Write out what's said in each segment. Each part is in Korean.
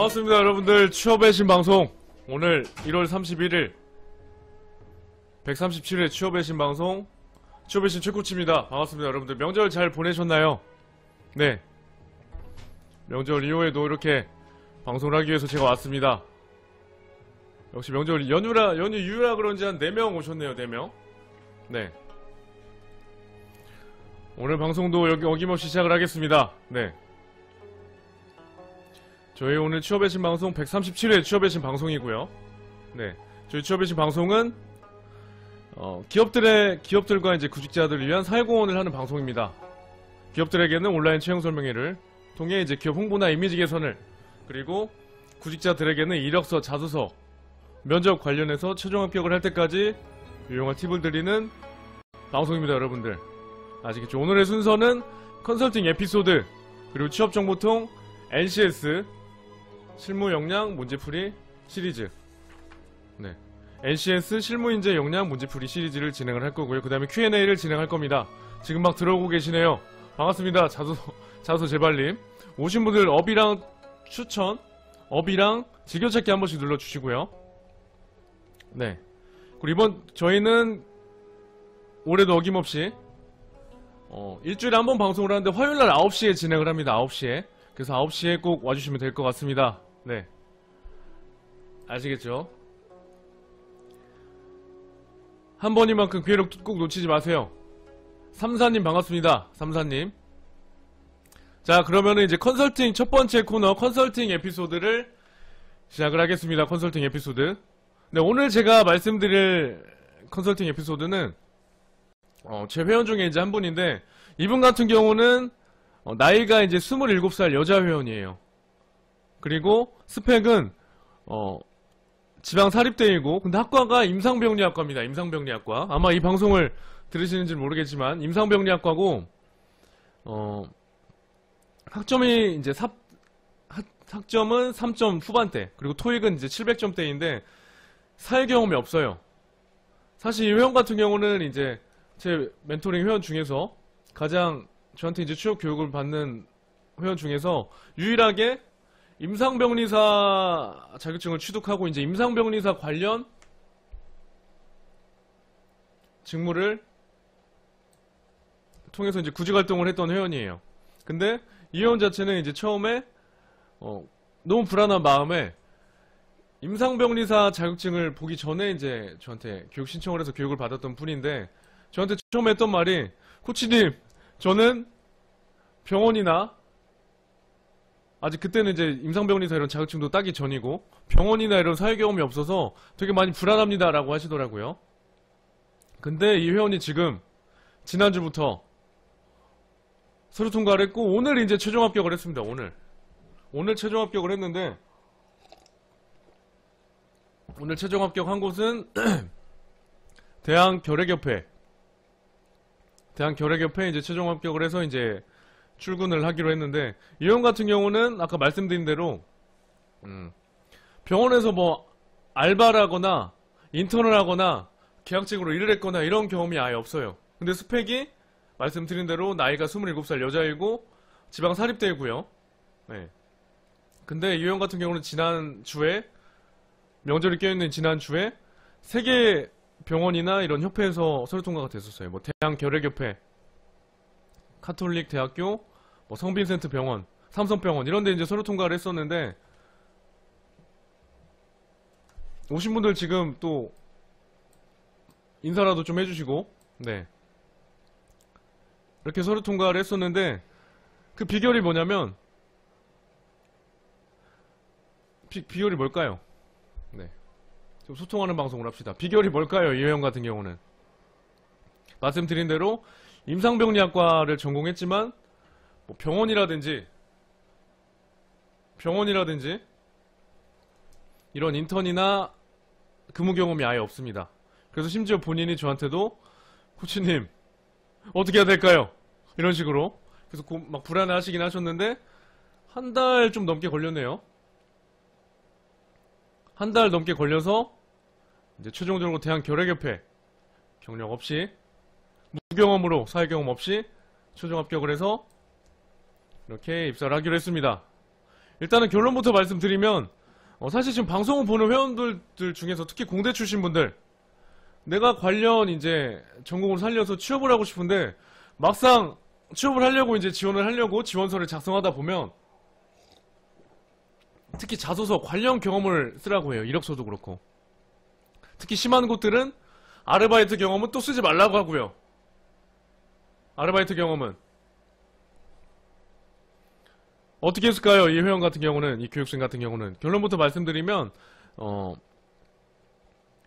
반갑습니다 여러분들. 취업의 신방송 오늘 1월 31일 137회 취업의 신방송 취업의 신 최코치입니다. 반갑습니다 여러분들. 명절 잘 보내셨나요? 네, 명절 이후에도 이렇게 방송을 하기 위해서 제가 왔습니다. 역시 명절 연휴 유유라 그런지 한 4명 오셨네요. 4명. 네, 오늘 방송도 어김없이 시작을 하겠습니다. 네, 저희 오늘 취업의 신 방송 137회 취업의 신 방송이고요. 네, 저희 취업의 신 방송은 기업들과 이제 구직자들을 위한 사회공헌을 하는 방송입니다. 기업들에게는 온라인 채용 설명회를 통해 이제 기업 홍보나 이미지 개선을, 그리고 구직자들에게는 이력서, 자소서, 면접 관련해서 최종 합격을 할 때까지 유용한 팁을 드리는 방송입니다 여러분들. 아시겠죠? 오늘의 순서는 컨설팅 에피소드, 그리고 취업정보통 NCS 실무 역량 문제풀이 시리즈, 네, NCS 실무인재 역량 문제풀이 시리즈를 진행을 할 거고요. 그 다음에 Q&A를 진행할 겁니다. 지금 막 들어오고 계시네요. 반갑습니다. 자소 제발님. 오신 분들 업이랑 추천, 업이랑 즐겨찾기 한 번씩 눌러주시고요. 네, 그리고 이번 저희는 올해도 어김없이 일주일에 한 번 방송을 하는데 화요일날 9시에 진행을 합니다. 9시에. 그래서 9시에 꼭 와주시면 될 것 같습니다. 네, 아시겠죠? 한 번이만큼 기회를 꼭 놓치지 마세요. 삼사님 반갑습니다. 삼사님. 자, 그러면은 이제 컨설팅 첫 번째 코너 컨설팅 에피소드를 시작을 하겠습니다. 컨설팅 에피소드. 네, 오늘 제가 말씀드릴 컨설팅 에피소드는 제 회원 중에 이제 한 분인데, 이분 같은 경우는 나이가 이제 27살 여자 회원이에요. 그리고 스펙은 지방 사립대이고, 근데 학과가 임상병리학과입니다. 임상병리학과. 아마 이 방송을 들으시는지 모르겠지만 임상병리학과고, 학점이 이제 학점은 3점 후반대, 그리고 토익은 이제 700점대인데 사회 경험이 없어요. 사실 이 회원 같은 경우는 이제 제 멘토링 회원 중에서 가장 저한테 이제 취업 교육을 받는 회원 중에서 유일하게 임상병리사 자격증을 취득하고 이제 임상병리사 관련 직무를 통해서 이제 구직 활동을 했던 회원이에요. 근데 이 회원 자체는 이제 처음에 너무 불안한 마음에 임상병리사 자격증을 보기 전에 이제 저한테 교육 신청을 해서 교육을 받았던 분인데, 저한테 처음에 했던 말이, 코치님, 저는 병원이나, 아직 그때는 이제 임상병리사 이런 자격증도 따기 전이고 병원이나 이런 사회 경험이 없어서 되게 많이 불안합니다 라고 하시더라고요. 근데 이 회원이 지금 지난주부터 서류 통과를 했고, 오늘 이제 최종 합격을 했습니다. 오늘 최종 합격을 했는데, 오늘 최종 합격한 곳은 대한결핵협회 이제 최종 합격을 해서 이제 출근을 하기로 했는데, 이 회원 같은 경우는 아까 말씀드린 대로 병원에서 뭐 알바를 하거나 인턴을 하거나 계약직으로 일을 했거나 이런 경험이 아예 없어요. 근데 스펙이 말씀드린 대로 나이가 27살 여자이고 지방 사립대이고요. 네. 근데 이 회원 같은 경우는 지난주에, 명절이 껴있는 지난주에 세계 병원이나 이런 협회에서 서류 통과가 됐었어요. 뭐 대한결핵협회, 카톨릭 대학교, 뭐 성빈센트 병원, 삼성병원 이런 데 이제 서류 통과를 했었는데, 오신 분들 지금 또 인사라도 좀 해주시고, 네, 이렇게 서류 통과를 했었는데, 그 비결이 뭐냐면, 비결이 뭘까요? 네, 좀 소통하는 방송을 합시다. 비결이 뭘까요? 이 회원 같은 경우는 말씀드린 대로 임상병리학과를 전공했지만 뭐 병원이라든지 이런 인턴이나 근무 경험이 아예 없습니다. 그래서 심지어 본인이 저한테도, 코치님 어떻게 해야 될까요? 이런 식으로, 그래서 막 불안해 하시긴 하셨는데, 한 달 좀 넘게 걸렸네요. 한 달 넘게 걸려서 이제 최종적으로 대한결핵협회 경력 없이, 무경험으로, 사회경험 없이 최종 합격을 해서 이렇게 입사를 하기로 했습니다. 일단은 결론부터 말씀드리면 사실 지금 방송을 보는 회원들 중에서 특히 공대 출신 분들, 내가 관련 이제 전공을 살려서 취업을 하고 싶은데 막상 취업을 하려고 이제 지원을 하려고 지원서를 작성하다 보면 특히 자소서 관련 경험을 쓰라고 해요. 이력서도 그렇고. 특히 심한 곳들은 아르바이트 경험은 또 쓰지 말라고 하고요. 아르바이트 경험은 어떻게 했을까요? 이 회원 같은 경우는, 이 교육생 같은 경우는 결론부터 말씀드리면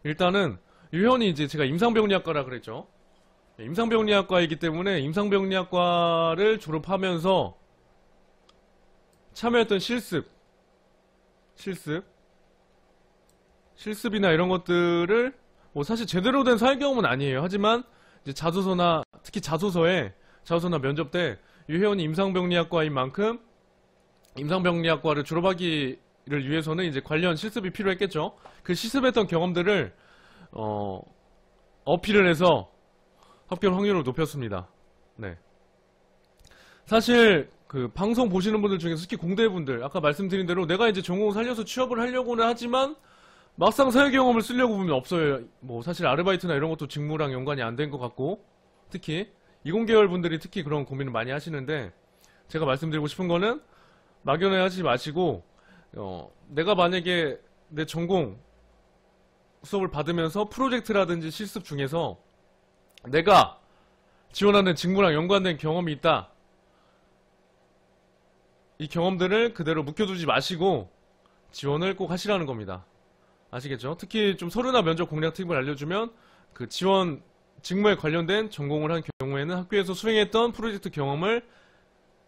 일단은 이 회원이 이제 제가 임상병리학과라 그랬죠. 임상병리학과이기 때문에 임상병리학과를 졸업하면서 참여했던 실습이나 이런 것들을 뭐 사실 제대로 된 사회 경험은 아니에요. 하지만 이제 자소서나 특히 자소서나 면접 때 이 회원이 임상병리학과인 만큼 임상병리학과를 졸업하기를 위해서는 이제 관련 실습이 필요했겠죠. 그 실습했던 경험들을 어필을 해서 합격 확률을 높였습니다. 네. 사실 그 방송 보시는 분들 중에서 특히 공대분들, 아까 말씀드린 대로 내가 이제 전공을 살려서 취업을 하려고는 하지만 막상 사회 경험을 쓰려고 보면 없어요. 뭐 사실 아르바이트나 이런 것도 직무랑 연관이 안 된 것 같고, 특히 이공계열 분들이 특히 그런 고민을 많이 하시는데, 제가 말씀드리고 싶은 거는 막연해 하지 마시고 내가 만약에 내 전공 수업을 받으면서 프로젝트라든지 실습 중에서 내가 지원하는 직무랑 연관된 경험이 있다, 이 경험들을 그대로 묵혀두지 마시고 지원을 꼭 하시라는 겁니다. 아시겠죠? 특히 좀 서류나 면접 공략 팁을 알려주면 그 지원 직무에 관련된 전공을 한 경우에는 학교에서 수행했던 프로젝트 경험을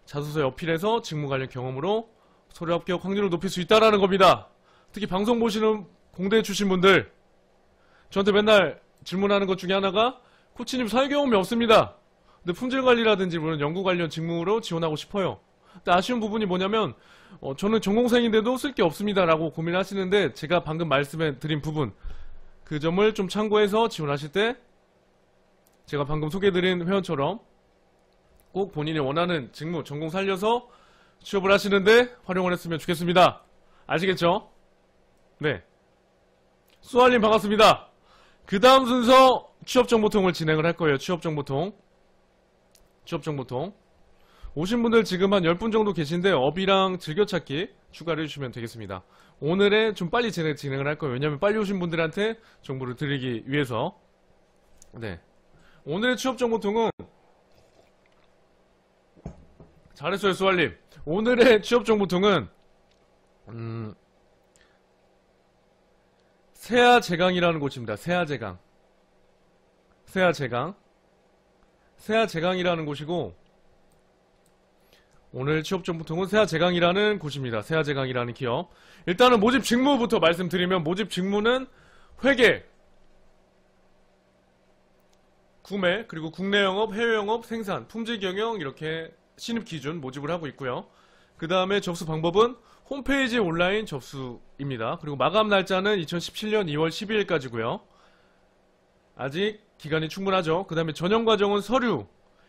자소서에 어필해서 직무 관련 경험으로 서류 합격 확률을 높일 수 있다라는 겁니다. 특히 방송 보시는 공대 출신 분들, 저한테 맨날 질문하는 것 중에 하나가 코치님 사회 경험이 없습니다. 근데 품질 관리라든지 물론 연구 관련 직무로 지원하고 싶어요. 근데 아쉬운 부분이 뭐냐면 저는 전공생인데도 쓸 게 없습니다라고 고민하시는데, 제가 방금 말씀해 드린 부분, 그 점을 좀 참고해서 지원하실 때 제가 방금 소개해드린 회원처럼 꼭 본인이 원하는 직무, 전공 살려서 취업을 하시는데 활용을 했으면 좋겠습니다. 아시겠죠? 네. 수아님 반갑습니다. 그 다음 순서 취업정보통을 진행을 할 거예요. 취업정보통. 오신 분들 지금 한 10분 정도 계신데 업이랑 즐겨찾기 추가를 해주시면 되겠습니다. 오늘에 좀 빨리 진행을 할 거예요. 왜냐면 빨리 오신 분들한테 정보를 드리기 위해서. 네. 오늘의 취업정보통은 잘했어요, 수알님. 오늘의 취업정보통은 세아제강이라는 곳입니다. 세아제강이라는 곳이고, 오늘 취업정보통은 세아제강이라는 곳입니다. 세아제강이라는 기업. 일단은 모집 직무부터 말씀드리면, 모집 직무는 회계, 구매, 그리고 국내 영업, 해외 영업, 생산, 품질 경영, 이렇게 신입 기준 모집을 하고 있고요. 그 다음에 접수 방법은 홈페이지 온라인 접수입니다. 그리고 마감 날짜는 2017년 2월 12일까지고요. 아직 기간이 충분하죠. 그 다음에 전형 과정은 서류,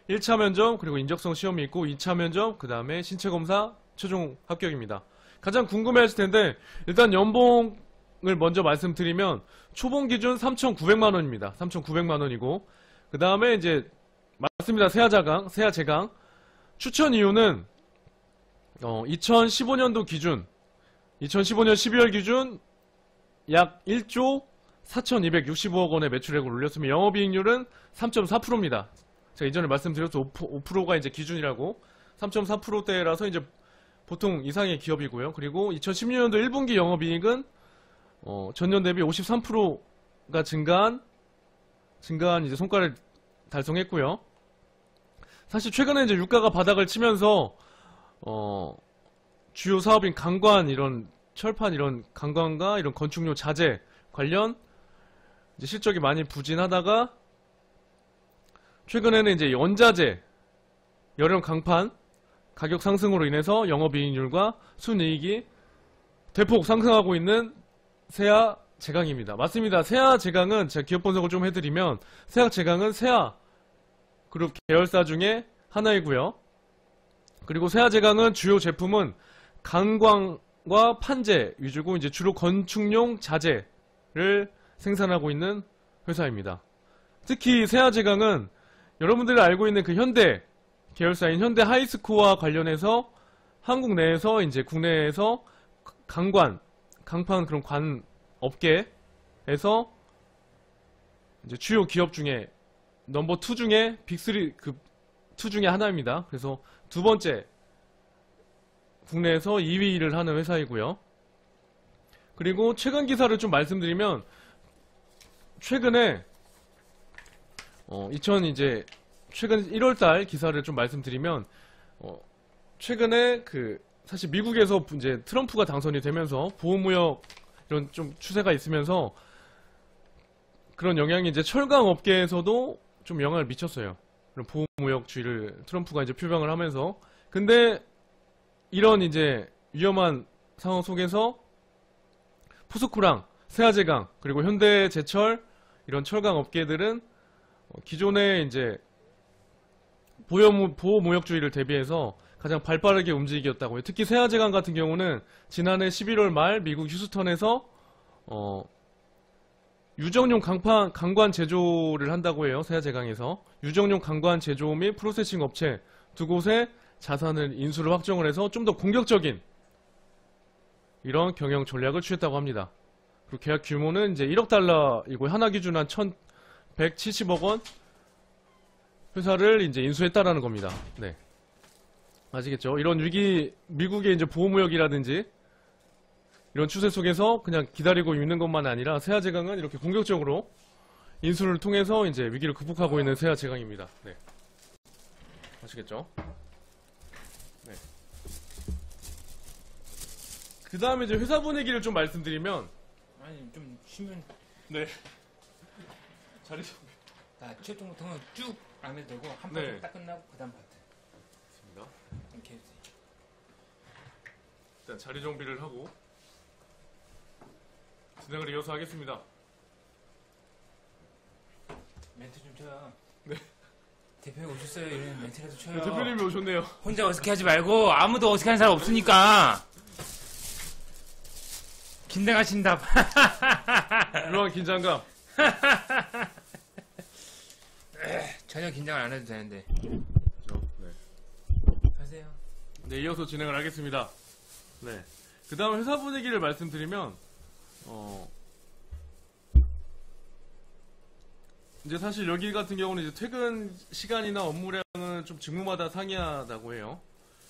1차 면접, 그리고 인적성 시험이 있고 2차 면접, 그 다음에 신체검사, 최종 합격입니다. 가장 궁금해하실 텐데, 일단 연봉을 먼저 말씀드리면 초봉 기준 3,900만원입니다. 3,900만원이고, 그 다음에 이제 맞습니다. 세아제강 추천 이유는 2015년도 기준, 2015년 12월 기준 약 1조 4,265억 원의 매출액을 올렸으면 영업이익률은 3.4%입니다. 제가 이전에 말씀드렸죠. 5%가 이제 기준이라고. 3.4%대라서 이제 보통 이상의 기업이고요. 그리고 2016년도 1분기 영업이익은 전년 대비 53%가 증가한 이제 성과를 달성했고요. 사실 최근에 이제 유가가 바닥을 치면서 주요 사업인 강관, 이런 철판, 이런 강관과 이런 건축료 자재 관련 이제 실적이 많이 부진하다가 최근에는 이제 원자재, 열형 강판 가격 상승으로 인해서 영업이익률과 순이익이 대폭 상승하고 있는 세아제강입니다. 맞습니다. 세아제강은 제가 기업 분석을 좀 해드리면, 세아제강은 세아 그룹 계열사 중에 하나이고요. 그리고 세아제강은 주요 제품은 강광과 판재 위주고 이제 주로 건축용 자재를 생산하고 있는 회사입니다. 특히 세아제강은 여러분들이 알고 있는 그 현대 계열사인 현대 하이스코어와 관련해서 한국 내에서 이제 국내에서 강판 그런 관 업계에서 이제 주요 기업 중에 넘버 2 중에 빅3 그 2 중에 하나입니다. 그래서 두 번째 국내에서 2위를 하는 회사이고요. 그리고 최근 기사를 좀 말씀드리면 최근에 최근 1월달 기사를 좀 말씀드리면 최근에 사실 미국에서 이제 트럼프가 당선이 되면서 보호무역 이런 좀 추세가 있으면서 그런 영향이 이제 철강 업계에서도 좀 영향을 미쳤어요. 그런 보호무역주의를 트럼프가 이제 표명을 하면서. 근데 이런 이제 위험한 상황 속에서 포스코랑 세아제강 그리고 현대제철 이런 철강 업계들은 기존의 이제 보호무역주의를 대비해서 가장 발빠르게 움직였다고요. 특히 세아제강 같은 경우는 지난해 11월 말 미국 휴스턴에서 유정용 강관 제조를 한다고 해요. 세아제강에서 유정용 강관 제조 및 프로세싱 업체 두 곳에 자산을 인수를 확정을 해서 좀 더 공격적인 이런 경영 전략을 취했다고 합니다. 그리고 계약 규모는 이제 1억 달러이고 하나 기준 한 1,170억 원 회사를 이제 인수했다라는 겁니다. 네. 아시겠죠? 이런 미국의 이제 보호무역이라든지 이런 추세 속에서 그냥 기다리고 있는 것만 아니라 세아제강은 이렇게 공격적으로 인수를 통해서 이제 위기를 극복하고 있는 세아제강입니다. 네. 아시겠죠? 네. 그 다음에 이제 회사 분위기를 좀 말씀드리면 아니 좀 쉬면 네. 자리 나 최종부터 쭉 안에 되고 한 네. 파트 딱 끝나고 그 다음 파트 있습니다. 이렇게 해주세요. 일단 자리 정비를 하고 진행을 이어서 하겠습니다. 멘트 좀 쳐요. 네. 대표님 오셨어요. 이런 멘트라도 쳐요. 네, 대표님이 오셨네요. 혼자 어색해 하지 말고 아무도 어색한 사람 없으니까 긴장하신다. 묘한 긴장감. 전혀 긴장을 안 해도 되는데 그렇죠? 네. 하세요. 네, 이어서 진행을 하겠습니다. 네. 그 다음 회사 분위기를 말씀드리면, 이제 사실 여기 같은 경우는 이제 퇴근 시간이나 업무량은 좀 직무마다 상이하다고 해요.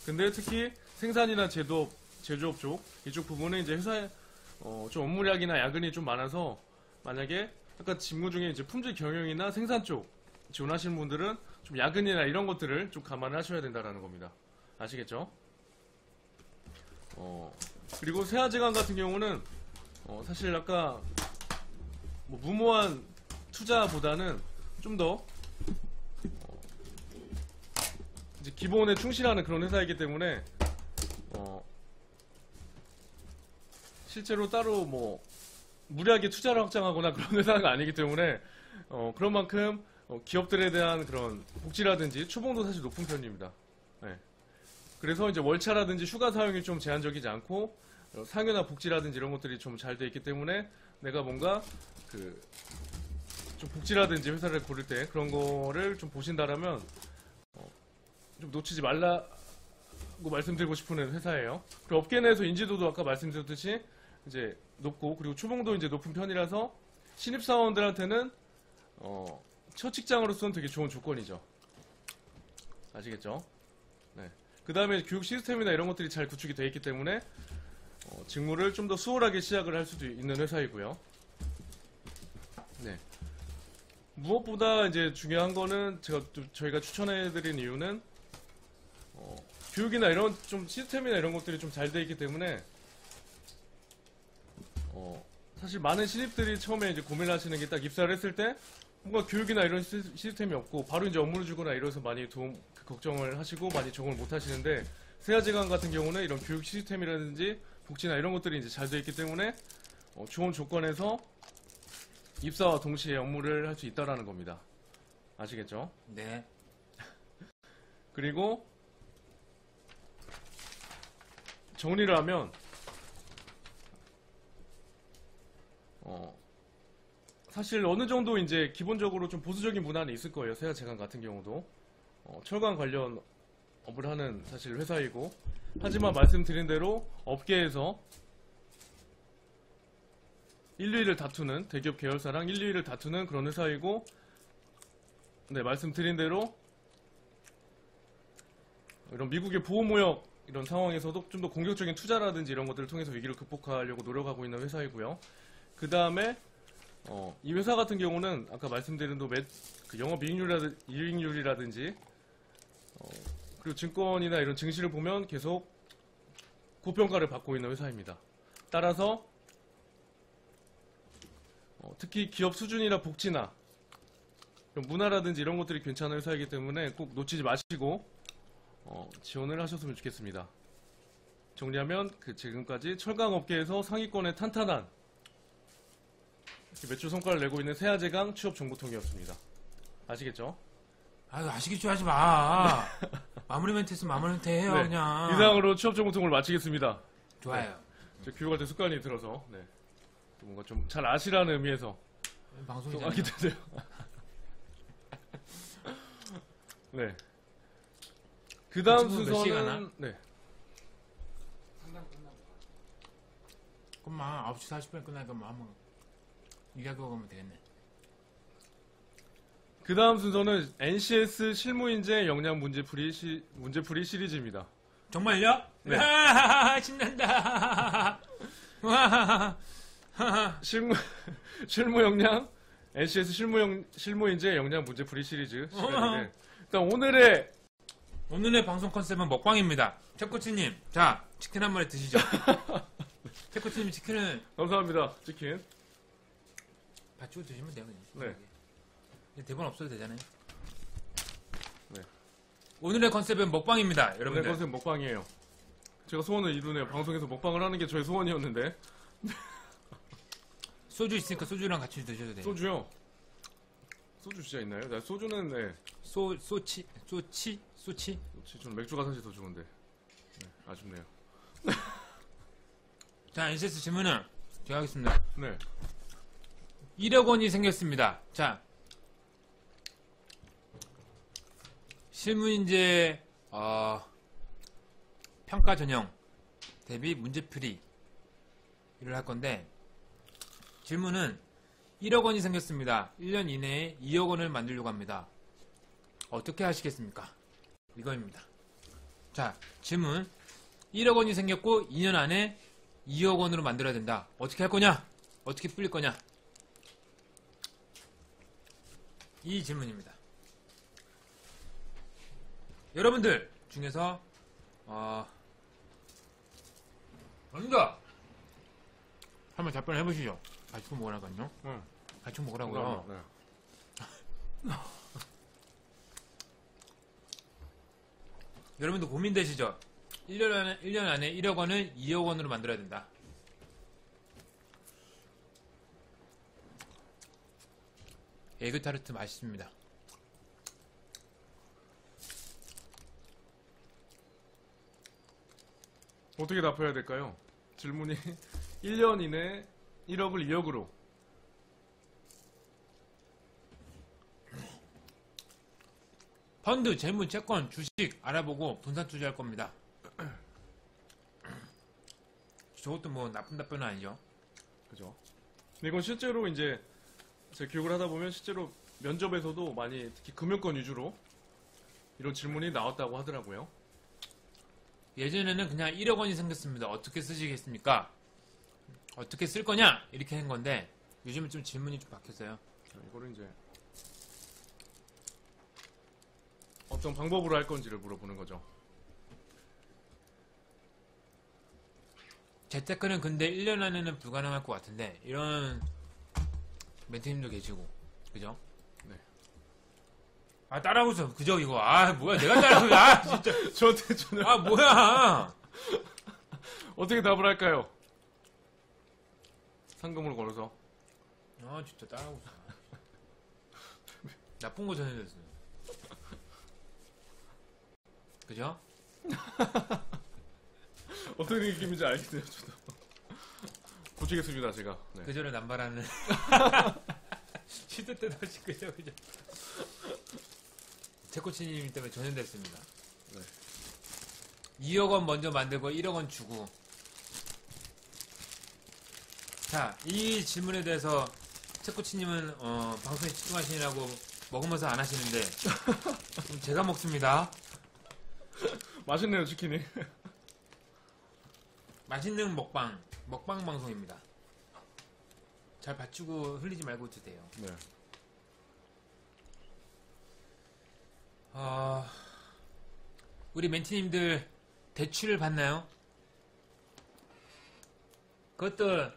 근데 특히 생산이나 제조업 쪽, 이쪽 부분은 이제 회사에, 좀 업무량이나 야근이 좀 많아서, 만약에 아까 직무 중에 이제 품질 경영이나 생산 쪽 지원하시는 분들은 좀 야근이나 이런 것들을 좀 감안하셔야 된다라는 겁니다. 아시겠죠? 그리고 세아제강 같은 경우는 사실 아까 뭐 무모한 투자보다는 좀 더 이제 기본에 충실하는 그런 회사이기 때문에 실제로 따로 뭐 무리하게 투자를 확장하거나 그런 회사가 아니기 때문에 그런 만큼 기업들에 대한 그런 복지라든지 초봉도 사실 높은 편입니다. 네. 그래서 이제 월차라든지 휴가 사용이 좀 제한적이지 않고 상여나 복지라든지 이런 것들이 좀 잘 돼 있기 때문에 내가 뭔가 좀 복지라든지 회사를 고를 때 그런 거를 좀 보신다라면 좀 놓치지 말라고 말씀드리고 싶은 회사예요. 그리고 업계 내에서 인지도도 아까 말씀드렸듯이 이제 높고 그리고 초봉도 이제 높은 편이라서 신입사원들한테는 첫 직장으로서는 되게 좋은 조건이죠. 아시겠죠? 네. 그 다음에 교육 시스템이나 이런 것들이 잘 구축이 되어 있기 때문에 직무를 좀 더 수월하게 시작을 할 수도 있는 회사이고요. 네. 무엇보다 이제 중요한 거는 저희가 추천해드린 이유는 교육이나 이런 좀 시스템이나 이런 것들이 좀 잘 되어 있기 때문에 사실 많은 신입들이 처음에 이제 고민을 하시는 게 딱 입사를 했을 때 뭔가 교육이나 이런 시스템이 없고 바로 이제 업무를 주거나 이래서 많이 걱정을 하시고 많이 적응을 못 하시는데 세아제강 같은 경우는 이런 교육 시스템이라든지 복지나 이런 것들이 이제 잘 되어 있기 때문에 좋은 조건에서 입사와 동시에 업무를 할 수 있다라는 겁니다. 아시겠죠? 네. 그리고 정리를 하면 사실 어느 정도 이제 기본적으로 좀 보수적인 문화는 있을 거예요. 세아제강 같은 경우도 철강 관련 업을 하는 사실 회사이고, 하지만 말씀드린 대로 업계에서 1, 2위를 다투는 대기업 계열사랑 1, 2위를 다투는 그런 회사이고, 네, 말씀드린 대로 이런 미국의 보호무역 이런 상황에서도 좀 더 공격적인 투자라든지 이런 것들을 통해서 위기를 극복하려고 노력하고 있는 회사이고요. 그 다음에 이 회사 같은 경우는 아까 말씀드린 대로 그 영업이익률이라든지 그리고 증권이나 이런 증시를 보면 계속 고평가를 받고 있는 회사입니다. 따라서 특히 기업 수준이나 복지나 문화라든지 이런 것들이 괜찮은 회사이기 때문에 꼭 놓치지 마시고 지원을 하셨으면 좋겠습니다. 정리하면 지금까지 철강업계에서 상위권의 탄탄한 매출 성과를 내고 있는 세아제강 취업정보통이었습니다. 아시겠죠? 아유, 아시겠죠? 하지 마. 마무리 멘트 했으면 마무리 멘트 해요, 네, 그냥. 이상으로 취업정보통을 마치겠습니다. 좋아요. 네, 저 교육할 때 습관이 들어서 또 뭔가 좀 잘 아시라는 의미에서 좀 방송이잖아요. 하게 되네요. 네. 그 다음 지금 몇 시에 가나? 순서는 네. 그만 9시 40분에 끝나니까 뭐 한번 이야기하고 가면 되겠네. 그 다음 순서는 NCS 실무인재 역량 문제풀이 시리즈입니다. 정말요? 네. 신난다. 실무 역량 NCS 실무인재 역량 문제풀이 시리즈 시간인데, 일단 오늘의 방송 컨셉은 먹방입니다. 채코치님, 자 치킨 한 마리 드시죠. 채코치님 치킨을 감사합니다. 치킨. 받치고 드시면 돼요. 그냥. 네. 이제 대본 없어도 되잖아요. 네. 오늘의 컨셉은 먹방입니다, 오늘 여러분들. 컨셉 먹방이에요. 제가 소원을 이루네요. 방송에서 먹방을 하는 게 저의 소원이었는데. 소주 있으니까 소주랑 같이 드셔도 돼요. 소주요? 소주 진짜 있나요? 나 소주는 소치. 저는 맥주가 사실 더 좋은데. 네, 아쉽네요. 자, NCS 질문은 제가 하겠습니다. 네. 1억 원이 생겼습니다. 자, 실무인재 평가 전형 대비 문제풀이를 할 건데, 질문은 1억 원이 생겼습니다. 1년 이내에 2억 원을 만들려고 합니다. 어떻게 하시겠습니까? 이거입니다. 자, 질문. 1억 원이 생겼고 2년 안에 2억 원으로 만들어야 된다. 어떻게 할 거냐? 어떻게 불릴 거냐? 이 질문입니다. 여러분들 중에서 먼저 한번 답변을 해보시죠. 같이 먹으라고요? 응. 같이 먹으라고요. 네. 여러분도 고민되시죠? 1년 안에 1억 원을 2억 원으로 만들어야 된다. 에그타르트 맛있습니다. 어떻게 답해야 될까요? 질문이 1년 이내 1억을 2억으로. 펀드, 재무, 채권, 주식 알아보고 분산 투자할 겁니다. 저것도 뭐 나쁜 답변은 아니죠. 그죠? 근데 이건 실제로 이제 제가 교육을 하다 보면 실제로 면접에서도 많이 특히 금융권 위주로 이런 질문이 나왔다고 하더라고요. 예전에는 그냥 1억 원이 생겼습니다. 어떻게 쓰시겠습니까? 어떻게 쓸 거냐? 이렇게 한 건데 요즘은 좀 질문이 좀 바뀌었어요. 이거를 이제 어떤 방법으로 할 건지를 물어보는 거죠. 재테크는 근데 1년 안에는 불가능할 것 같은데 이런 멘토님도 계시고 그죠? 네. 아 따라하고 있어 그죠 이거 아 뭐야 내가 따라하고 있어 아 진짜 저한테 전혀 아 뭐야 어떻게 답을 할까요? 상금을 걸어서. 아 진짜 따라하고 있어 나쁜 거 전해줬어 그죠? 어떤 느낌인지 알겠네요, 저도. 고치겠습니다, 제가. 네. 그저를 남발하는 시도 때도 없이 그저. 채코치님 때문에 전염됐습니다. 네. 2억 원 먼저 만들고 1억 원 주고. 자, 이 질문에 대해서 채코치님은 방송에 집중하시느라고 먹으면서 안 하시는데 그럼 제가 먹습니다. 맛있네요, 치킨이. 맛있는 먹방 방송입니다. 잘 받치고 흘리지 말고 드세요. 네. 우리 멘티님들 대출을 받나요? 그것도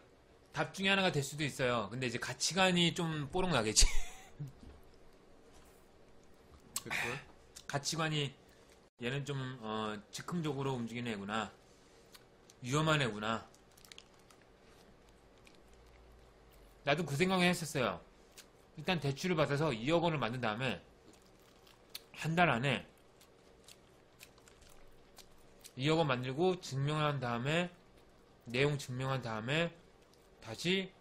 답 중에 하나가 될 수도 있어요. 근데 이제 가치관이 좀 뽀록 나겠지. 대출? 가치관이 얘는 좀 즉흥적으로 움직이는 애구나. 위험한 애구나. 나도 그 생각을 했었어요. 일단 대출을 받아서 2억 원을 만든 다음에 한 달 안에 2억 원 만들고 증명한 다음에 내용 증명한 다음에 다시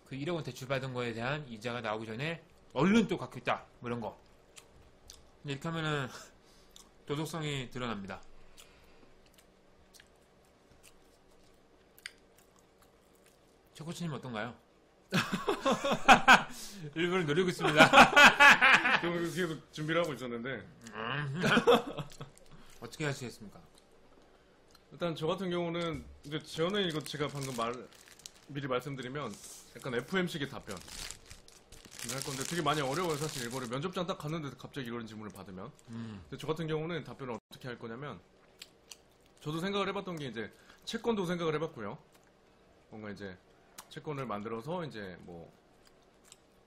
그 1억 원 대출 받은 거에 대한 이자가 나오기 전에 얼른 또 갚겠다 뭐 이런 거. 이렇게 하면은 도덕성이 드러납니다. 최코치님 어떤가요? 일부러 노리고 있습니다. 계속 준비를 하고 있었는데 어떻게 하시겠습니까? 일단 저 같은 경우는 이제 저는 이거 제가 방금 미리 말씀드리면 약간 FM식의 답변 할 건데 되게 많이 어려워요. 사실 이거를 면접장 딱 갔는데 갑자기 이런 질문을 받으면 근데 저 같은 경우는 답변을 어떻게 할 거냐면 저도 생각을 해봤던 게 이제 채권도 생각을 해봤고요. 뭔가 이제 채권을 만들어서 이제 뭐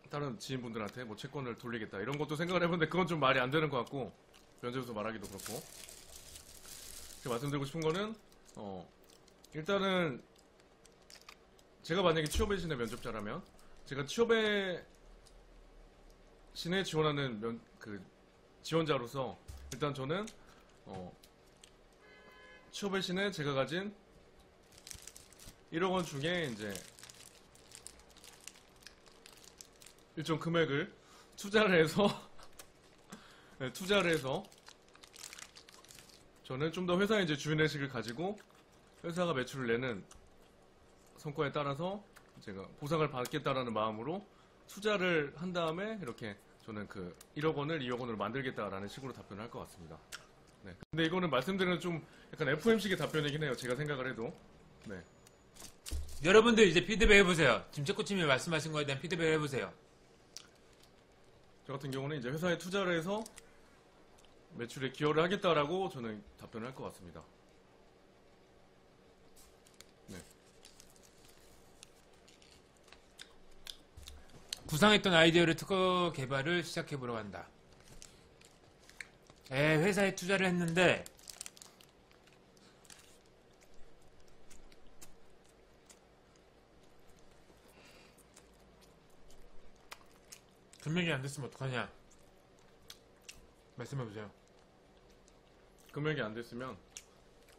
다른 지인분들한테 뭐 채권을 돌리겠다 이런 것도 생각을 해봤는데 그건 좀 말이 안 되는 것 같고 면접에서 말하기도 그렇고 제가 말씀드리고 싶은 거는 일단은 제가 만약에 취업의 신의 면접자라면 제가 취업의 신에 지원하는 지원자로서 일단 저는 취업의 신에 제가 가진 1억 원 중에 이제 일정 금액을 투자를 해서 네, 저는 좀 더 회사의 이제 주인의식을 가지고 회사가 매출을 내는 성과에 따라서 제가 보상을 받겠다라는 마음으로 투자를 한 다음에 이렇게 저는 그 1억 원을 2억 원으로 만들겠다라는 식으로 답변을 할 것 같습니다. 네. 근데 이거는 말씀드리는 좀 약간 FM식의 답변이긴 해요. 제가 생각을 해도. 네. 여러분들 이제 피드백 해보세요. 지금 채코치님이 말씀하신 거에 대한 피드백 해보세요. 저 같은 경우는 이제 회사에 투자를 해서 매출에 기여를 하겠다라고 저는 답변을 할 것 같습니다. 네. 구상했던 아이디어를 특허 개발을 시작해보려고 한다. 회사에 투자를 했는데 금액이 안 됐으면 어떡하냐? 말씀해보세요. 금액이 안 됐으면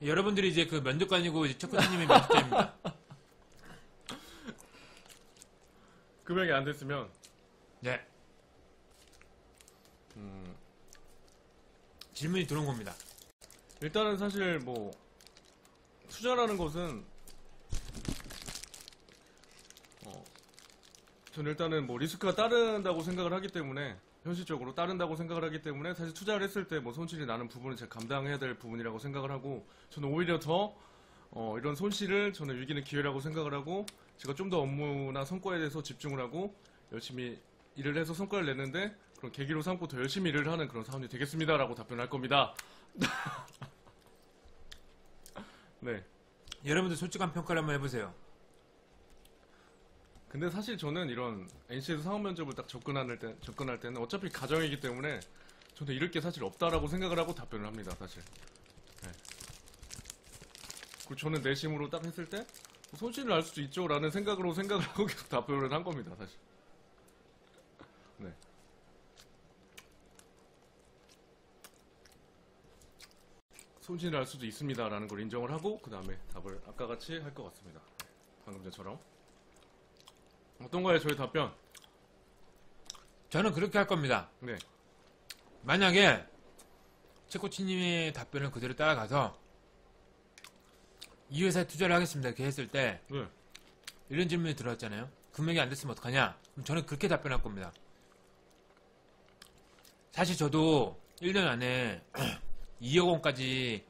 여러분들이 이제 그 면접관이고 이제 채코치님의 면접자입니다. 금액이 안 됐으면 네. 질문이 들어온 겁니다. 일단은 사실 뭐 투자라는 것은 저는 일단은 뭐 리스크가 따른다고 생각을 하기 때문에 현실적으로 따른다고 생각을 하기 때문에 사실 투자를 했을 때 뭐 손실이 나는 부분은 제가 감당해야 될 부분이라고 생각을 하고 저는 오히려 더 이런 손실을 저는 위기는 기회라고 생각을 하고 제가 좀 더 업무나 성과에 대해서 집중을 하고 열심히 일을 해서 성과를 내는데 그런 계기로 삼고 더 열심히 일을 하는 그런 사원이 되겠습니다라고 답변할 겁니다. 네. 여러분들 솔직한 평가를 한번 해보세요. 근데 사실 저는 이런 NC에서 사업 면접을 딱 접근할 때는 어차피 가정이기 때문에 저는 잃을 게 사실 없다라고 생각을 하고 답변을 합니다, 사실. 네. 그리고 저는 내심으로 딱 했을 때 손실을 날 수도 있죠라는 생각을 하고 계속 답변을 한 겁니다, 사실. 네. 손실을 할 수도 있습니다라는 걸 인정을 하고 그 다음에 답을 아까 같이 할 것 같습니다. 방금 전처럼. 어떤가요, 저희 답변? 저는 그렇게 할 겁니다. 네, 만약에 최코치님의 답변을 그대로 따라가서 이 회사에 투자를 하겠습니다 이렇게 했을 때 네, 이런 질문이 들어왔잖아요. 금액이 안 됐으면 어떡하냐? 그럼 저는 그렇게 답변할 겁니다. 사실 저도 1년 안에 2억 원까지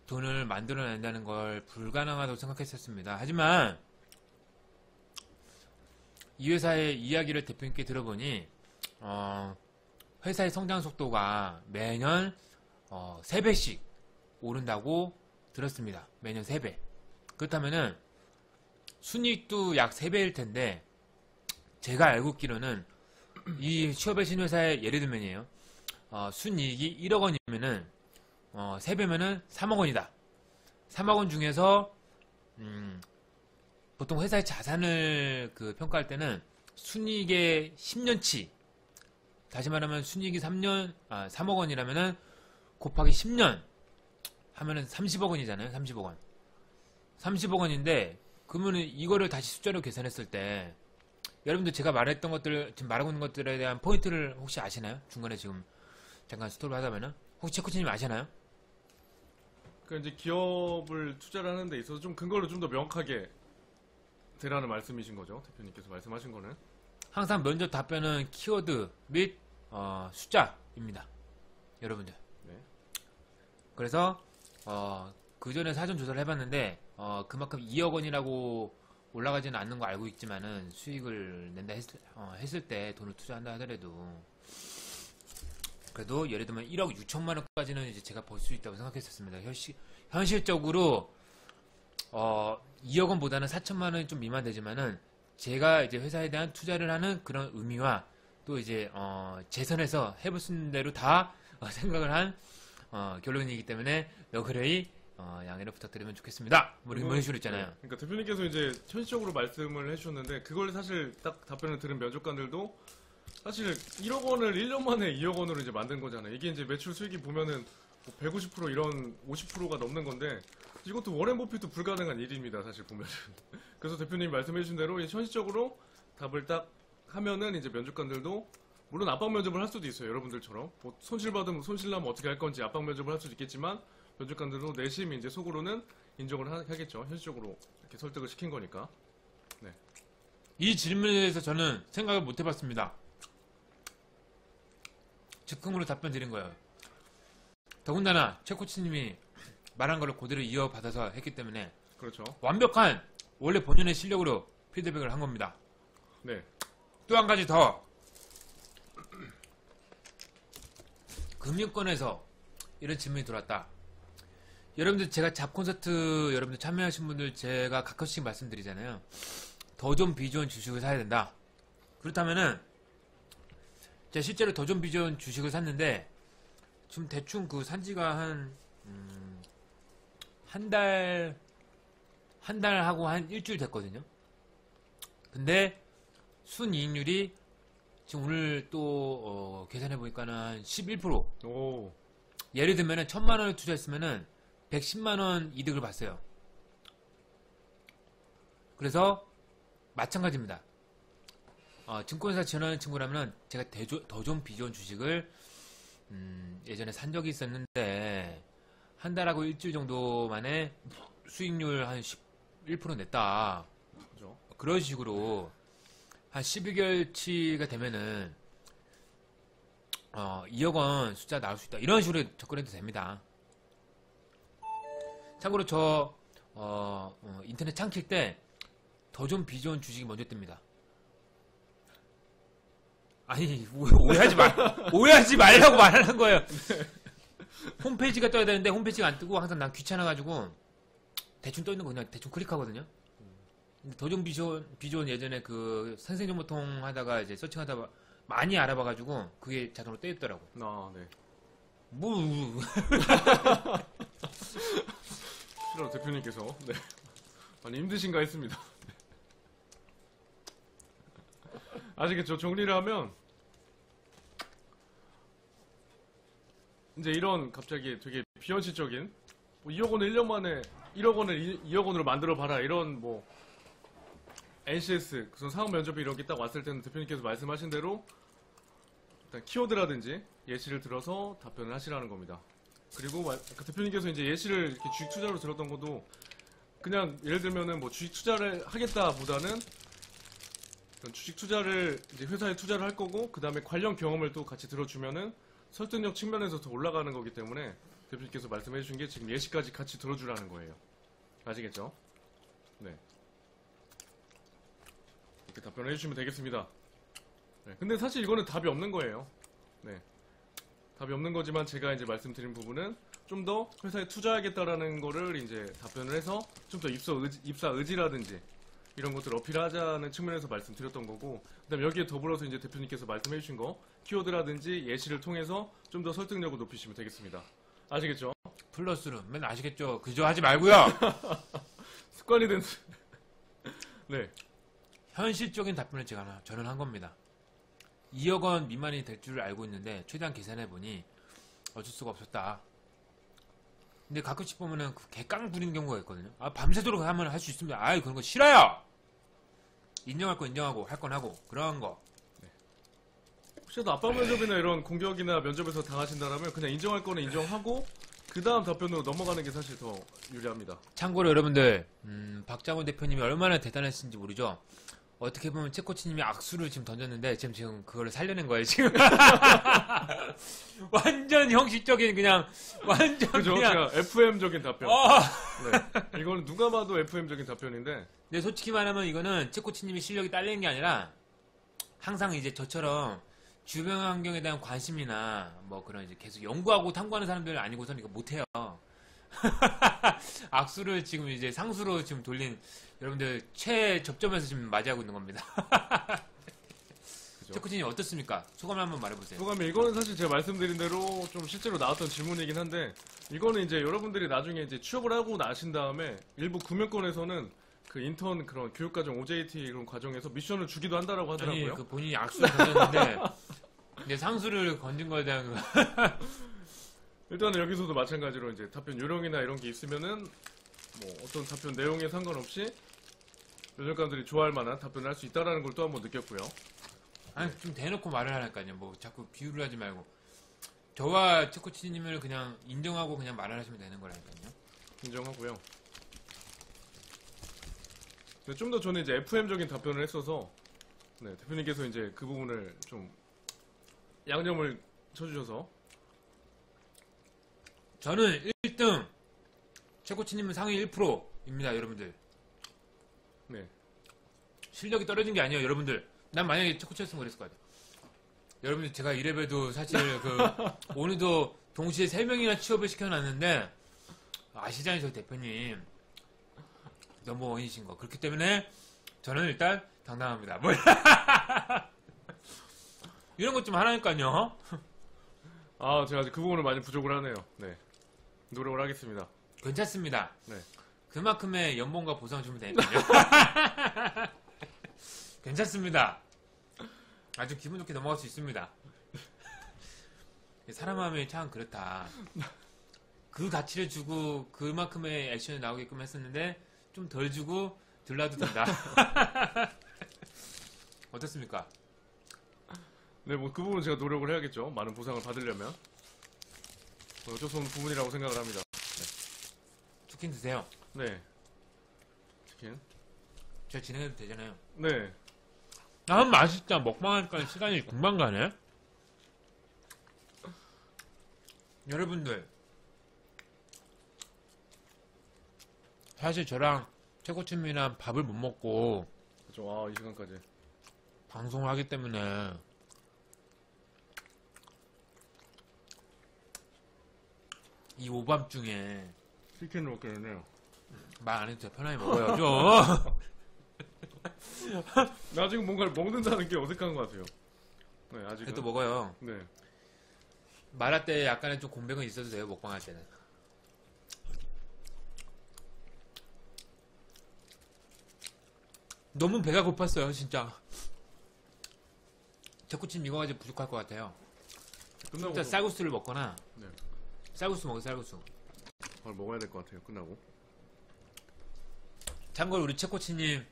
돈을 만들어낸다는 걸 불가능하다고 생각했었습니다. 하지만 이 회사의 이야기를 대표님께 들어보니 회사의 성장 속도가 매년 3배씩 오른다고 들었습니다. 매년 3배. 그렇다면은 순이익도 약 3배일 텐데 제가 알고 있기로는 이 취업의 신회사의 예를 들면이에요. 순이익이 1억 원이면은 3배면은 3억 원이다. 3억 원 중에서 보통 회사의 자산을 평가할 때는 순이익의 10년치, 다시 말하면 순이익이 3억 원이라면은 곱하기 10년 하면은 30억 원이잖아요. 30억 원. 30억 원인데 그러면은 이거를 다시 숫자로 계산했을 때 여러분들 제가 말했던 것들, 지금 말하고 있는 것들에 대한 포인트를 혹시 아시나요? 중간에 지금 잠깐 스톱을 하자면은 혹시 최코치님 아시나요? 그 이제 기업을 투자를 하는 데 있어서 좀 근거를 좀 더 명확하게 되라는 말씀이신 거죠, 대표님께서 말씀하신 거는. 항상 면접 답변은 키워드 및 숫자입니다. 여러분들. 네. 그래서 그 전에 사전 조사를 해봤는데 그만큼 2억 원이라고 올라가지는 않는 거 알고 있지만은 수익을 낸다 했을 때 돈을 투자한다 하더라도 그래도 예를 들면 1억 6천만 원까지는 이제 제가 벌 수 있다고 생각했었습니다. 현실적으로 2억 원보다는 4천만 원이 좀 미만되지만은 제가 이제 회사에 대한 투자를 하는 그런 의미와 또 이제 재선에서 해볼 수 있는 대로 다 생각을 한 결론이기 때문에 너그레이 양해를 부탁드리면 좋겠습니다. 뭐 이런 식으로 있잖아요. 네. 그러니까 대표님께서 이제 현실적으로 말씀을 해주셨는데 그걸 사실 딱 답변을 들은 면접관들도 사실 1억 원을 1년 만에 2억 원으로 이제 만든 거잖아요. 이게 이제 매출 수익이 보면은 150% 이런 50%가 넘는 건데 이것도 워렌 버핏도 불가능한 일입니다. 사실 보면은. 그래서 대표님이 말씀해 주신 대로 현실적으로 답을 딱 하면은 이제 면접관들도 물론 압박 면접을 할 수도 있어요. 여러분들처럼 뭐 손실받으면 손실나면 어떻게 할 건지 압박 면접을 할 수도 있겠지만 면접관들도 내심 이제 속으로는 인정을 하겠죠. 현실적으로 이렇게 설득을 시킨 거니까. 네. 이 질문에 대해서 저는 생각을 못 해봤습니다. 즉흥으로 답변 드린 거예요. 더군다나 최 코치님이 말한 거를 그대로 이어받아서 했기 때문에 그렇죠. 완벽한 원래 본연의 실력으로 피드백을 한 겁니다. 네. 또 한 가지 더 금융권에서 이런 질문이 들어왔다. 여러분들 제가 잡 콘서트 여러분들 참여하신 분들 제가 가끔씩 말씀드리잖아요. 더 좋은 비좋은 주식을 사야 된다. 그렇다면은 제가 실제로 더 좋은 비좋은 주식을 샀는데 지금 대충 그 산지가 한 달 하고 한 일주일 됐거든요. 근데 순이익률이 지금 오늘 또 계산해 보니까는 한 11%. 오. 예를 들면은 1,000만 원을 투자했으면은 110만 원 이득을 봤어요. 그래서 마찬가지입니다. 증권회사 지원하는 친구라면 제가 더 좋은 비좋은 주식을 예전에 산 적이 있었는데 한 달하고 일주일 정도 만에 수익률 한 11% 냈다. 그죠. 그런 식으로 한 12개월치가 되면은 2억 원 숫자 나올 수 있다. 이런 식으로 접근해도 됩니다. 참고로 저 인터넷 창킬 때 더 좋은 비좋은 주식이 먼저 뜹니다. 아니 오해하지 말라고 말하는 거예요. 홈페이지가 떠야 되는데 홈페이지가 안 뜨고 항상 난 귀찮아가지고 대충 떠 있는 거 그냥 대충 클릭하거든요. 근데 더 좋은 비좋은 예전에 그 선생정보통 하다가 이제 서칭하다가 많이 알아봐가지고 그게 자동으로 떠 있더라고. 아, 네. 뭐 실로 대표님께서 네. 많이 힘드신가 했습니다. 아시겠죠? 정리를 하면 이제 이런 갑자기 되게 비현실적인 뭐 2억 원을 1년 만에 1억 원을 2억 원으로 만들어 봐라 이런 뭐 NCS 그런 사업 면접이 이런 게 딱 왔을 때는 대표님께서 말씀하신 대로 일단 키워드라든지 예시를 들어서 답변을 하시라는 겁니다. 그리고 대표님께서 이제 예시를 이렇게 주식 투자로 들었던 것도 그냥 예를 들면은 뭐 주식 투자를 하겠다보다는 주식 투자를 이제 회사에 투자를 할 거고 그 다음에 관련 경험을 또 같이 들어주면은 설득력 측면에서 더 올라가는 거기 때문에 대표님께서 말씀해 주신 게 지금 예시까지 같이 들어주라는 거예요. 아시겠죠? 네. 이렇게 답변을 해주시면 되겠습니다. 네. 근데 사실 이거는 답이 없는 거예요. 네. 답이 없는 거지만 제가 이제 말씀드린 부분은 좀 더 회사에 투자하겠다라는 거를 이제 답변을 해서 좀 더 입사 의지라든지 이런 것들을 어필하자는 측면에서 말씀드렸던 거고, 그다음 여기에 더불어서 이제 대표님께서 말씀해 주신 거 키워드라든지 예시를 통해서 좀 더 설득력을 높이시면 되겠습니다. 아시겠죠? 플러스로 맨날 아시겠죠? 그저 하지 말고요. 습관이 된 네. 현실적인 답변을 저는 한 겁니다. 2억 원 미만이 될 줄 알고 있는데 최대한 계산해 보니 어쩔 수가 없었다. 근데 가끔씩 보면은 개깡 부리는 경우가 있거든요. 아, 밤새도록 하면 할 수 있습니다. 아이, 그런 거 싫어요! 인정할 거 인정하고, 할 건 하고, 그런 거. 혹시라도 압박 면접이나 이런 공격이나 면접에서 당하신다면 그냥 인정할 거는 인정하고 그 다음 답변으로 넘어가는 게 사실 더 유리합니다. 참고로 여러분들, 박장훈 대표님이 얼마나 대단하신지 모르죠? 어떻게 보면 채코치님이 악수를 지금 던졌는데 지금 그거를 살려낸 거예요, 지금. 완전 형식적인, 그냥, 완전 그죠? 그냥. FM적인 답변. 네. 이거는 누가 봐도 FM적인 답변인데. 근데 솔직히 말하면 이거는 채코치님이 실력이 딸리는 게 아니라 항상 이제 저처럼 주변 환경에 대한 관심이나 뭐 그런 이제 계속 연구하고 탐구하는 사람들 아니고서는 이거 못해요. 악수를 지금 이제 상수로 지금 돌린 여러분들 최접점에서 지금 맞이하고 있는 겁니다. 채코치님 어떻습니까? 소감 한번 말해보세요. 소감이 이거는 사실 제가 말씀드린 대로 좀 실제로 나왔던 질문이긴 한데 이거는 이제 여러분들이 나중에 이제 취업을 하고 나신 다음에 일부 구매권에서는 그 인턴 그런 교육과정 OJT 이런 과정에서 미션을 주기도 한다라고 하더라고요. 아니, 그 본인이 악수를 던졌는데 이제 상수를 건진 거에 대한 일단은 여기서도 마찬가지로 이제 답변 요령이나 이런 게 있으면은 뭐 어떤 답변 내용에 상관없이 면접관들이 좋아할 만한 답변을 할 수 있다라는 걸 또 한 번 느꼈고요. 아니 좀 대놓고 말을 하니까요. 뭐 자꾸 비유를 하지 말고 저와 채코치님을 그냥 인정하고 그냥 말을 하시면 되는 거라니까요. 인정하고요. 좀 더 저는 이제 FM적인 답변을 했어서 네, 대표님께서 이제 그 부분을 좀 양념을 쳐주셔서 저는 1등 채코치님은 상위 1%입니다, 여러분들. 네. 실력이 떨어진 게 아니에요, 여러분들. 난 만약에 채코치였으면 그랬을 것 같아요. 여러분들 제가 이래봬도 사실 오늘도 동시에 3명이나 취업을 시켜놨는데 아시잖아요, 저 대표님. 넘버원이신 거. 그렇기 때문에 저는 일단 당당합니다. 뭐 이런 것 좀 하라니까요. 아, 제가 아직 그 부분을 많이 부족을 하네요. 네. 노력을 하겠습니다. 괜찮습니다. 네. 그만큼의 연봉과 보상 주면 되니까요. 괜찮습니다. 아주 기분 좋게 넘어갈 수 있습니다. 사람 마음이 참 그렇다. 그 가치를 주고 그만큼의 액션이 나오게끔 했었는데 좀 덜 주고 덜 놔도 된다. 어떻습니까? 네, 뭐 그 부분은 제가 노력을 해야겠죠. 많은 보상을 받으려면. 어쩔 수 없는 부분이라고 생각을 합니다. 치킨 드세요. 네. 치킨. 제가 진행해도 되잖아요. 네. 아, 맛있다. 먹방하니까 시간이 금방 가네. 여러분들, 사실 저랑 채코치님이랑 밥을 못 먹고 그렇죠. 아, 이 시간까지. 방송을 하기 때문에 이 오밤중에 치킨을 먹게 되네요. 말 안 해도 돼. 편하게 먹어야죠. 나 지금 뭔가를 먹는다는 게 어색한 것 같아요. 네, 아직은. 또 먹어요. 네. 말할 때 약간의 좀 공백은 있어도 돼요. 먹방할 때는. 너무 배가 고팠어요. 진짜. 채코치님 이거 가지고 부족할 것 같아요. 끝나고. 일단 쌀국수를 먹거나 네. 쌀국수 먹어, 쌀국수. 바로 먹어야 될 것 같아요. 끝나고. 참고로 우리 채코치님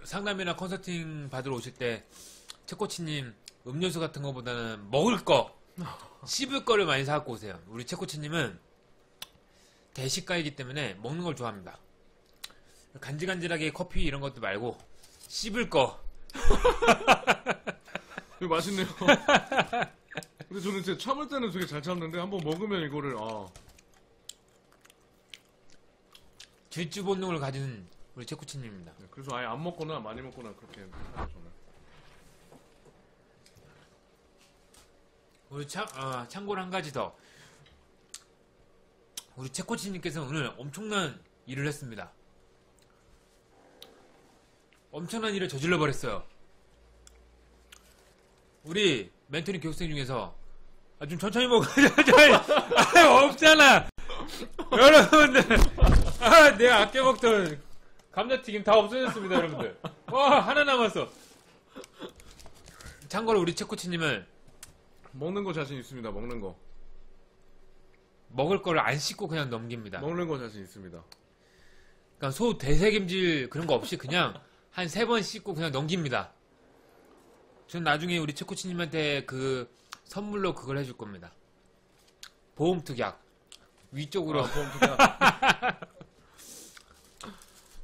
상담이나 컨설팅 받으러 오실 때 채코치님 음료수 같은 거보다는 먹을 거, 씹을 거를 많이 사갖고 오세요. 우리 채코치님은 대식가이기 때문에 먹는 걸 좋아합니다. 간질간질하게 커피 이런 것도 말고 씹을 거. 이거 맛있네요. 근데 저는 진짜 참을 때는 되게 잘 참는데 한번 먹으면 이거를 질주 본능을 가진 우리 채코치님입니다. 네, 그래서 아예 안 먹거나 많이 먹거나 그렇게 해요 저는. 우리 참고로 한 가지 더. 우리 채코치님께서 오늘 엄청난 일을 했습니다. 엄청난 일을 저질러 버렸어요. 우리 멘토링 교육생 중에서 좀 천천히 먹어. 없잖아. 여러분들, 내가 아껴 먹던 감자튀김 다 없어졌습니다, 여러분들. 와, 하나 남았어. 참고로 우리 채코치님은 먹는 거 자신 있습니다. 먹는 거. 먹을 거를 안 씻고 그냥 넘깁니다. 먹는 거 자신 있습니다. 그러니까 소 대세김질 그런 거 없이 그냥 한 3번 씻고 그냥 넘깁니다. 전 나중에 우리 채코치님한테 그 선물로 그걸 해줄 겁니다. 보험특약. 위쪽으로. 보험특약.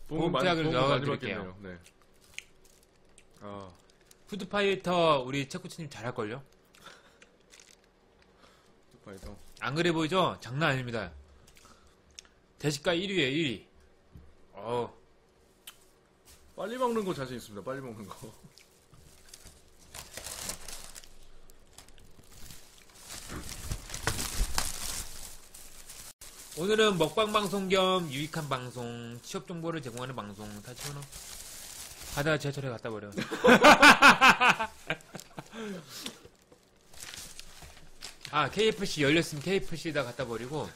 보험특약을 넣어드릴게요. 네. 푸드파이터 우리 채코치님 잘할걸요? 푸드파이터. 안 그래 보이죠? 장난 아닙니다. 대식가 1위에요, 1위. 빨리 먹는 거 자신 있습니다. 빨리 먹는 거. 오늘은 먹방 방송 겸 유익한 방송, 취업 정보를 제공하는 방송. 다 치워놔. 가다가 지하철에 갖다 버려. KFC 열렸으면 KFC에다 갖다 버리고,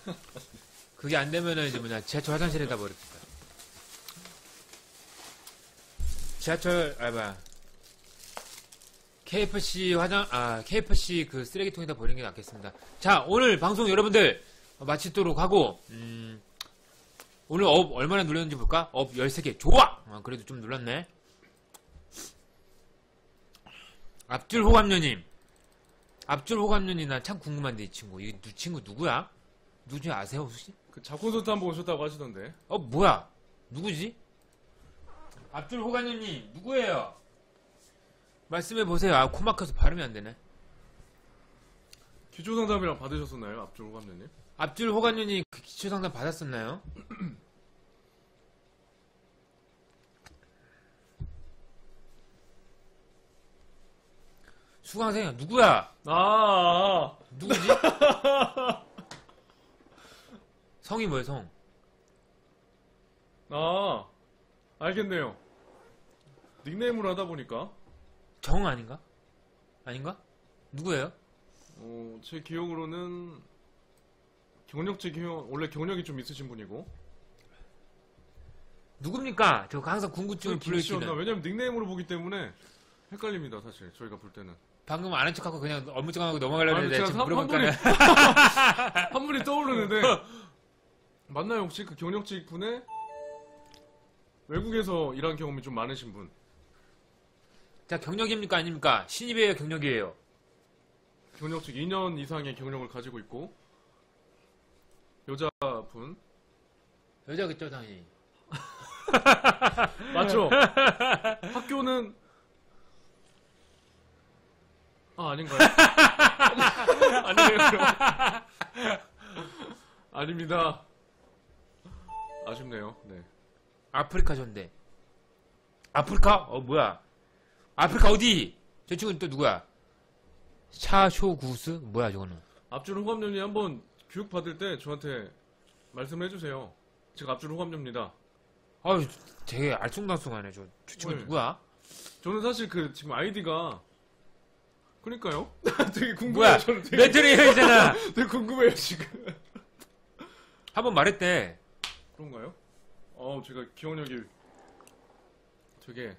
그게 안 되면은 이제 지하철 화장실에다 버립시다. KFC 그 쓰레기통에다 버리는 게 낫겠습니다. 자, 오늘 방송 여러분들 마치도록 하고, 오늘 업 얼마나 눌렀는지 볼까? 업 13개. 좋아! 그래도 좀 눌렀네. 앞줄호감녀님. 앞줄호감녀님, 나 참 궁금한데, 이 친구. 이 친구 누구야? 누구지 아세요, 혹시? 그 잡콘서트 한번 오셨다고 하시던데. 뭐야? 누구지? 앞줄호감녀님, 누구예요? 말씀해보세요. 코 막혀서 발음이 안 되네. 기초상담이랑 받으셨었나요? 앞줄 호감녀님? 앞줄 호감녀님 그 기초상담 받았었나요? 수강생이야. 누구야? 누구지? 성이 뭐예요, 성? 알겠네요. 닉네임으로 하다 보니까. 정 아닌가? 아닌가? 누구예요? 제 기억으로는 원래 경력이 좀 있으신 분이고. 누굽니까? 저 항상 궁금증을 불러일으키는. 왜냐면 닉네임으로 보기 때문에 헷갈립니다, 사실. 저희가 볼 때는. 방금 아는 척하고 그냥 업무증하고 넘어가려고 했는데 지금 물어볼까요? 한 분이 떠오르는데 맞나요, 혹시? 그 경력직 분의 외국에서 일한 경험이 좀 많으신 분. 자, 경력입니까? 아닙니까? 신입이에요? 경력이에요? 경력직 2년 이상의 경력을 가지고 있고 여자분. 여자겠죠, 당연히. 맞죠? 학교는 아닌가요? 아니에요. 아닙니다. 아쉽네요. 네. 아프리카전데. 아프리카? 뭐야? 아프리카 어디? 저 친구는 또 누구야? 샤쇼구스? 뭐야 저거는? 앞줄 호감녀님 한번 교육 받을 때 저한테 말씀해 주세요. 제가 앞줄 호감녀입니다. 아유, 되게 알쏭달쏭하네. 저 친구 네. 누구야? 저는 사실 그 지금 아이디가 그러니까요. 되게 궁금해요. 뭐야? 저는 되게, 메트리잖아. 되게 궁금해요 지금. 한번 말했대. 그런가요? 제가 기억력이 되게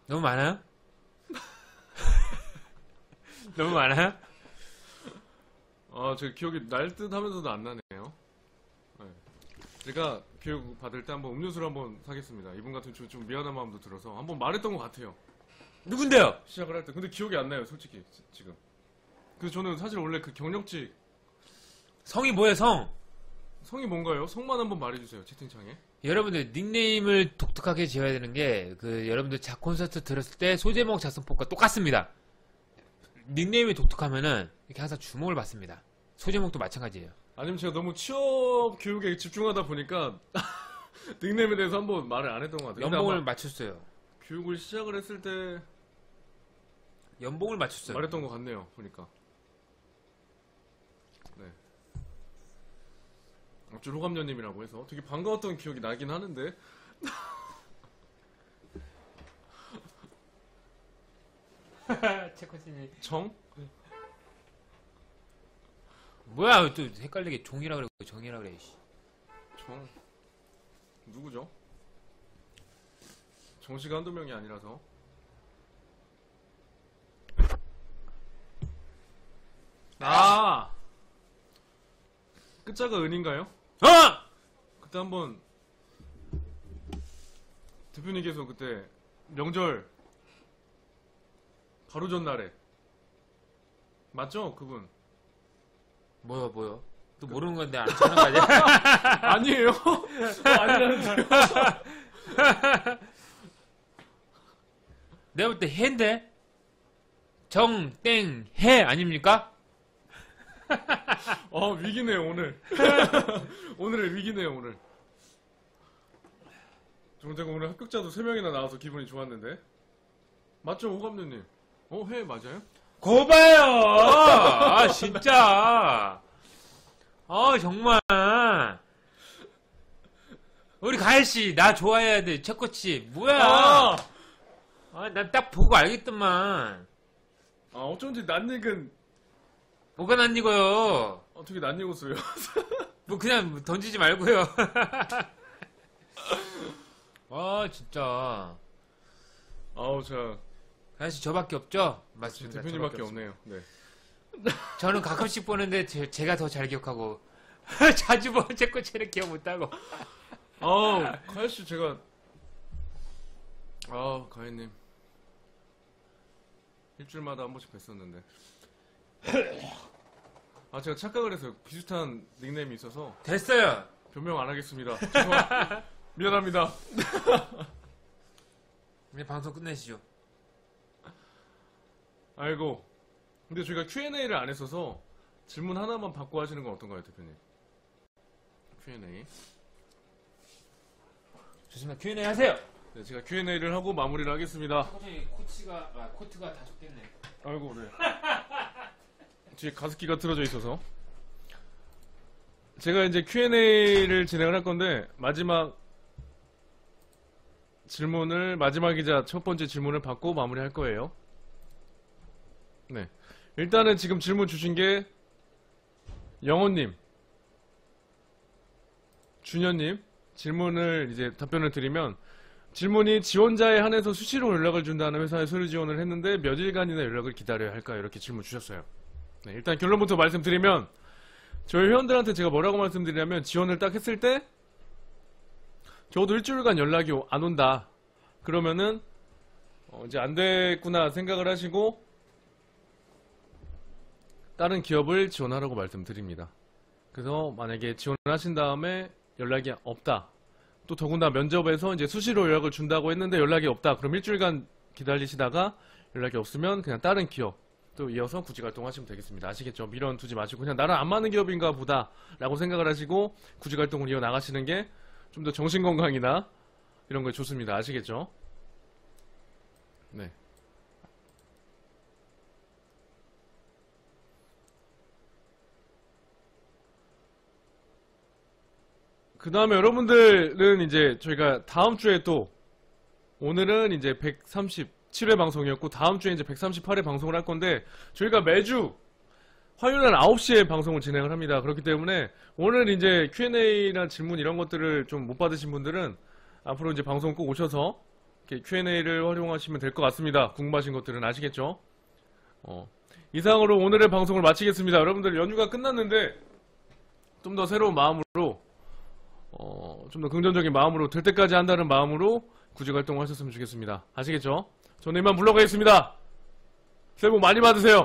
너무 많아요? 너무 많아요? 제 기억이 날 듯 하면서도 안 나네요. 네. 제가 교육 받을 때 한번 음료수를 한번 사겠습니다. 이분 같은 경우 좀 미안한 마음도 들어서 한번 말했던 것 같아요. 누군데요? 시작을 할 때. 근데 기억이 안 나요, 솔직히 지금. 그래서 저는 사실 원래 그 경력직 성이 뭐예요, 성? 성이 뭔가요? 성만 한번 말해주세요, 채팅창에. 여러분들 닉네임을 독특하게 지어야 되는 게 여러분들 콘서트 들었을 때 소제목 작성법과 똑같습니다. 닉네임이 독특하면은 이렇게 항상 주목을 받습니다. 소제목도 마찬가지예요. 아니면 제가 너무 취업 교육에 집중하다 보니까 닉네임에 대해서 한번 말을 안 했던 것 같아요. 근데 연봉을 아마 맞췄어요. 교육을 시작을 했을 때 연봉을 맞췄어요. 말했던 것 같네요, 보니까. 네. 앞줄 호감녀님이라고 해서 되게 반가웠던 기억이 나긴 하는데. 체코신이 정? 뭐야 또 헷갈리게 종이라 그래 정이라 그래. 씨. 정. 누구죠? 정씨가 한두 명이 아니라서. 아! 끝자가 은인가요? 어! 그때 한번 대표님께서 그때 명절 바로 전날에 맞죠? 그분 뭐요? 또 모르는 건데 안 찾는 거 아니야? 아니에요? 아니라는데요? 내가 볼 때 해인데? 정땡해 아닙니까? 위기네요 오늘. 오늘의 위기네요 오늘. 제가 오늘 합격자도 3명이나 나와서 기분이 좋았는데 맞죠 호감녀님? 해 맞아요? 거봐요! 아 진짜 정말 우리 가혜씨 나 좋아해야 돼. 채코치 뭐야? 난 딱 보고 알겠더만. 어쩐지 낯익은 뭐가 낯익어요? 어떻게 낯익었어요? 뭐 그냥 던지지 말고요. 진짜 자 가혜씨 저밖에 없죠? 맞습니다. 대표님밖에 저밖에 없네요. 네. 저는 가끔씩 보는데 제가 더 잘 기억하고 자주 보는 채코치는 기억 못하고. 가혜씨 제가 가혜님 일주일마다 한 번씩 뵀었는데 제가 착각을 해서 비슷한 닉네임이 있어서 됐어요. 변명 안 하겠습니다. 미안합니다. 이제 방송 끝내시죠. 아이고 근데 저희가 Q&A를 안 했어서 질문 하나만 받고 하시는 건 어떤가요 대표님? Q&A. 좋습니다. Q&A 하세요. 네, 제가 Q&A를 하고 마무리를 하겠습니다. 코트가 다 좁겠네. 아이고 네. 뒤에 가습기가 틀어져 있어서 제가 이제 Q&A를 진행을 할 건데 마지막이자 첫 번째 질문을 받고 마무리할 거예요. 네. 일단은 지금 질문 주신 게 영호님, 준현님 질문을 이제 답변을 드리면 질문이 지원자에 한해서 수시로 연락을 준다는 회사에 서류 지원을 했는데 몇 일간이나 연락을 기다려야 할까 이렇게 질문 주셨어요. 네, 일단 결론부터 말씀드리면 저희 회원들한테 제가 뭐라고 말씀드리냐면 지원을 딱 했을 때 적어도 일주일간 연락이 안 온다. 그러면은 이제 안 됐구나 생각을 하시고 다른 기업을 지원하라고 말씀드립니다. 그래서 만약에 지원을 하신 다음에 연락이 없다. 또 더군다나 면접에서 이제 수시로 연락을 준다고 했는데 연락이 없다. 그럼 일주일간 기다리시다가 연락이 없으면 그냥 다른 기업 또 이어서 구직 활동하시면 되겠습니다. 아시겠죠? 미련 두지 마시고 그냥 나랑 안 맞는 기업인가 보다 라고 생각을 하시고 구직 활동을 이어나가시는 게 좀 더 정신건강이나 이런 거에 좋습니다. 아시겠죠? 네. 그 다음에 여러분들은 이제 저희가 다음 주에 또 오늘은 이제 137회 방송이었고 다음 주에 이제 138회 방송을 할 건데 저희가 매주 화요일 날 9시에 방송을 진행을 합니다. 그렇기 때문에 오늘 이제 Q&A나 질문 이런 것들을 좀 못 받으신 분들은 앞으로 이제 방송 꼭 오셔서 Q&A를 활용하시면 될 것 같습니다. 궁금하신 것들은 아시겠죠? 이상으로 오늘의 방송을 마치겠습니다. 여러분들 연휴가 끝났는데 좀 더 새로운 마음으로 좀 더 긍정적인 마음으로 될 때까지 한다는 마음으로 구직 활동을 하셨으면 좋겠습니다. 아시겠죠? 저는 이만 물러가겠습니다. 새해 복 많이 받으세요.